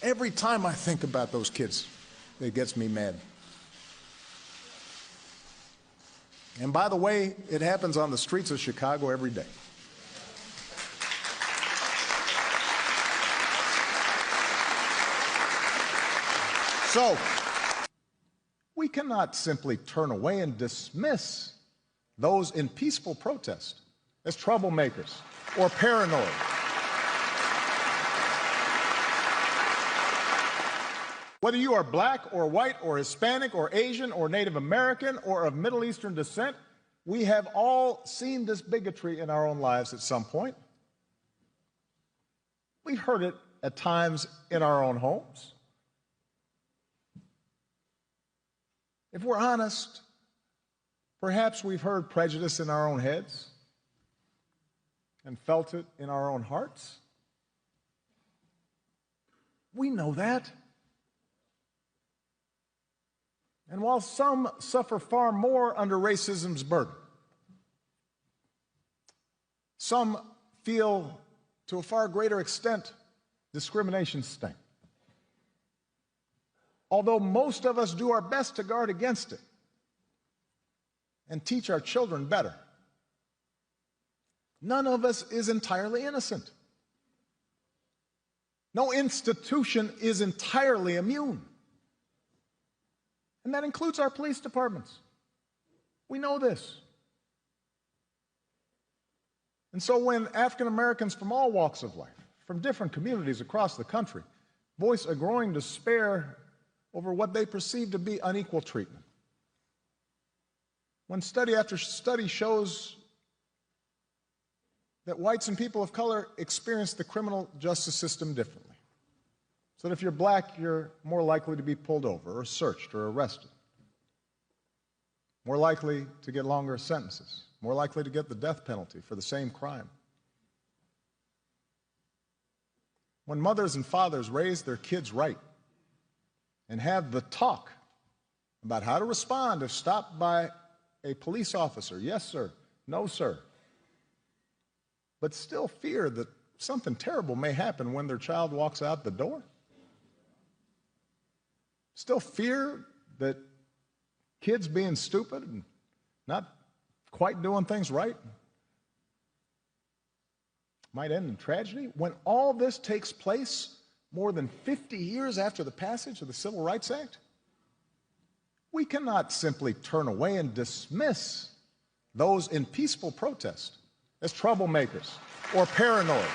Every time I think about those kids, it gets me mad. And by the way, it happens on the streets of Chicago every day. So, we cannot simply turn away and dismiss those in peaceful protest as troublemakers or paranoid. Whether you are black or white or Hispanic or Asian or Native American or of Middle Eastern descent, we have all seen this bigotry in our own lives at some point. We've heard it at times in our own homes. If we're honest, perhaps we've heard prejudice in our own heads and felt it in our own hearts. We know that. And while some suffer far more under racism's burden, some feel to a far greater extent discrimination's sting. Although most of us do our best to guard against it and teach our children better, none of us is entirely innocent. No institution is entirely immune. And that includes our police departments. We know this. And so when African Americans from all walks of life, from different communities across the country, voice a growing despair over what they perceive to be unequal treatment, when study after study shows that whites and people of color experience the criminal justice system differently, so that if you're black, you're more likely to be pulled over or searched or arrested, more likely to get longer sentences, more likely to get the death penalty for the same crime. When mothers and fathers raise their kids right and have the talk about how to respond if stopped by a police officer, yes, sir, no, sir, but still fear that something terrible may happen when their child walks out the door, still fear that kids being stupid and not quite doing things right might end in tragedy. When all this takes place more than 50 years after the passage of the Civil Rights Act, we cannot simply turn away and dismiss those in peaceful protest as troublemakers or paranoid.